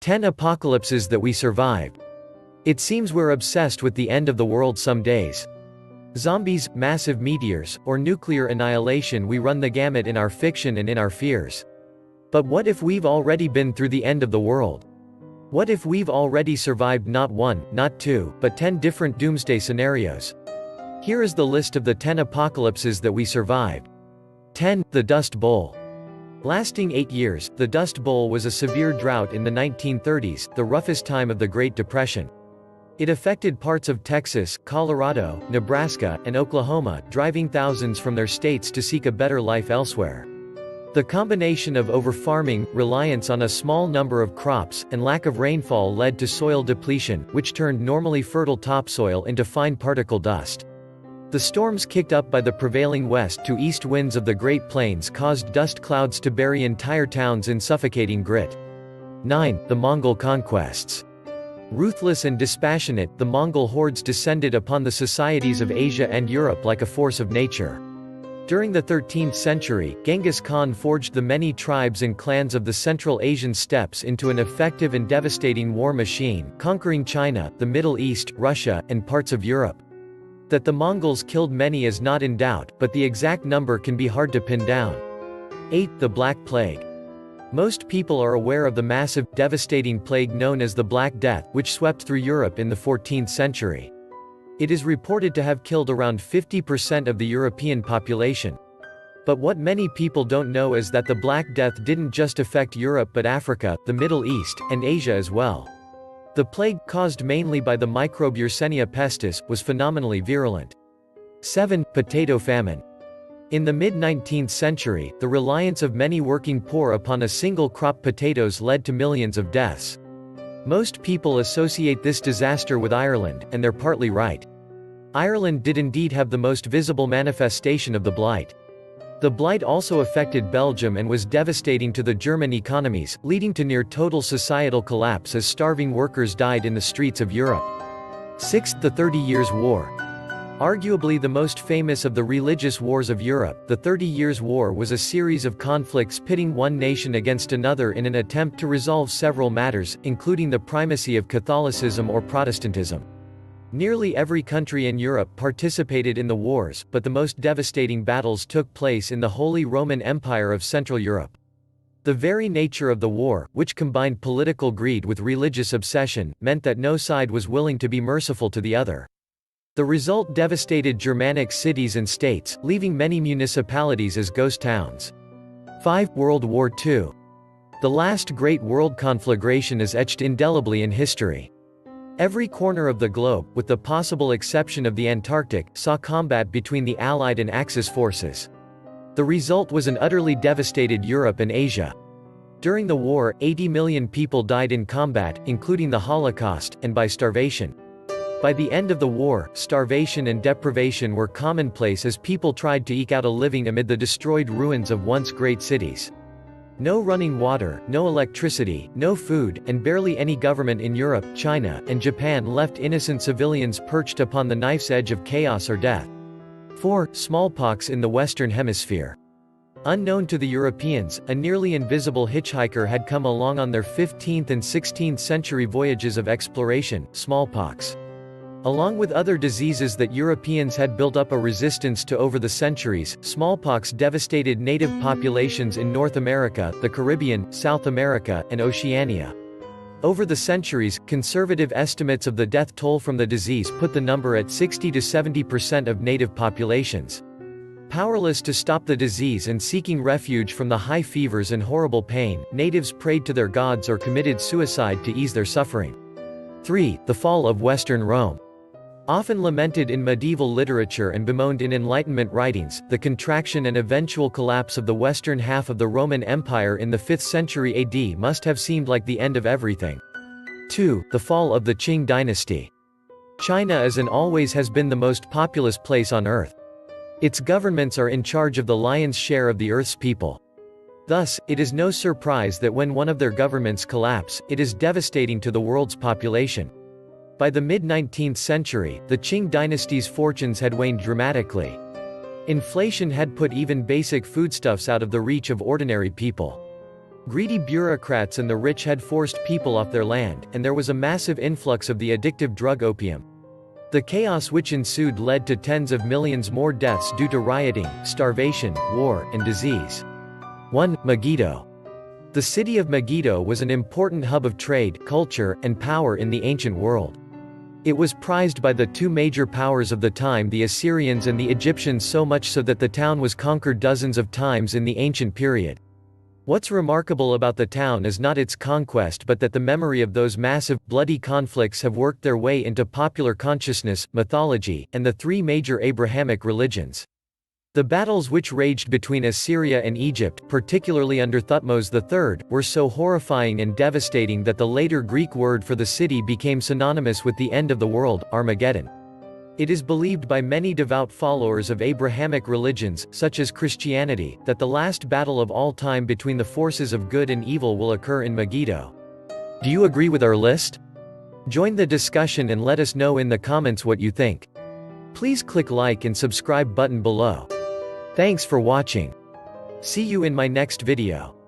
10 apocalypses that we survived. It seems we're obsessed with the end of the world some days. Zombies, massive meteors, or nuclear annihilation, we run the gamut in our fiction and in our fears. But what if we've already been through the end of the world? What if we've already survived not one, not two, but 10 different doomsday scenarios? Here is the list of the 10 apocalypses that we survived. 10. The Dust Bowl. Lasting 8 years, the Dust Bowl was a severe drought in the 1930s, the roughest time of the Great Depression. It affected parts of Texas, Colorado, Nebraska, and Oklahoma, driving thousands from their states to seek a better life elsewhere. The combination of overfarming, reliance on a small number of crops, and lack of rainfall led to soil depletion, which turned normally fertile topsoil into fine particle dust. The storms, kicked up by the prevailing west to east winds of the Great Plains, caused dust clouds to bury entire towns in suffocating grit. 9. The Mongol conquests. Ruthless and dispassionate, the Mongol hordes descended upon the societies of Asia and Europe like a force of nature. During the 13th century, Genghis Khan forged the many tribes and clans of the Central Asian steppes into an effective and devastating war machine, conquering China, the Middle East, Russia, and parts of Europe. That the Mongols killed many is not in doubt, but the exact number can be hard to pin down. 8. The Black Plague. Most people are aware of the massive, devastating plague known as the Black Death, which swept through Europe in the 14th century. It is reported to have killed around 50% of the European population. But what many people don't know is that the Black Death didn't just affect Europe but Africa, the Middle East, and Asia as well. The plague, caused mainly by the microbe Yersinia pestis, was phenomenally virulent. 7. Potato famine. In the mid-19th century, the reliance of many working poor upon a single crop potatoes led to millions of deaths. Most people associate this disaster with Ireland, and they're partly right. Ireland did indeed have the most visible manifestation of the blight. The blight also affected Belgium and was devastating to the German economies, leading to near-total societal collapse as starving workers died in the streets of Europe. 6. The 30 Years' War. Arguably the most famous of the religious wars of Europe, the 30 Years' War was a series of conflicts pitting one nation against another in an attempt to resolve several matters, including the primacy of Catholicism or Protestantism. Nearly every country in Europe participated in the wars, but the most devastating battles took place in the Holy Roman Empire of Central Europe. The very nature of the war, which combined political greed with religious obsession, meant that no side was willing to be merciful to the other. The result devastated Germanic cities and states, leaving many municipalities as ghost towns. 5. World War II. The last great world conflagration is etched indelibly in history. Every corner of the globe, with the possible exception of the Antarctic, saw combat between the Allied and Axis forces. The result was an utterly devastated Europe and Asia. During the war, 80 million people died in combat, including the Holocaust, and by starvation. By the end of the war, starvation and deprivation were commonplace as people tried to eke out a living amid the destroyed ruins of once great cities. No running water, no electricity, no food, and barely any government in Europe, China, and Japan left innocent civilians perched upon the knife's edge of chaos or death. 4. Smallpox in the Western Hemisphere. Unknown to the Europeans, a nearly invisible hitchhiker had come along on their 15th and 16th century voyages of exploration, smallpox. Along with other diseases that Europeans had built up a resistance to over the centuries, smallpox devastated native populations in North America, the Caribbean, South America, and Oceania. Over the centuries, conservative estimates of the death toll from the disease put the number at 60 to 70% of native populations. Powerless to stop the disease and seeking refuge from the high fevers and horrible pain, natives prayed to their gods or committed suicide to ease their suffering. 3. The fall of Western Rome. Often lamented in medieval literature and bemoaned in Enlightenment writings, the contraction and eventual collapse of the western half of the Roman Empire in the 5th century AD must have seemed like the end of everything. 2. The fall of the Qing dynasty. China is and always has been the most populous place on earth. Its governments are in charge of the lion's share of the earth's people. Thus, it is no surprise that when one of their governments collapse, it is devastating to the world's population. By the mid-19th century, the Qing dynasty's fortunes had waned dramatically. Inflation had put even basic foodstuffs out of the reach of ordinary people. Greedy bureaucrats and the rich had forced people off their land, and there was a massive influx of the addictive drug opium. The chaos which ensued led to tens of millions more deaths due to rioting, starvation, war, and disease. 1. Megiddo. The city of Megiddo was an important hub of trade, culture, and power in the ancient world. It was prized by the two major powers of the time, the Assyrians and the Egyptians, so much so that the town was conquered dozens of times in the ancient period. What's remarkable about the town is not its conquest but that the memory of those massive, bloody conflicts have worked their way into popular consciousness, mythology, and the three major Abrahamic religions. The battles which raged between Assyria and Egypt, particularly under Thutmose III, were so horrifying and devastating that the later Greek word for the city became synonymous with the end of the world, Armageddon. It is believed by many devout followers of Abrahamic religions, such as Christianity, that the last battle of all time between the forces of good and evil will occur in Megiddo. Do you agree with our list? Join the discussion and let us know in the comments what you think. Please click like and subscribe button below. Thanks for watching. See you in my next video.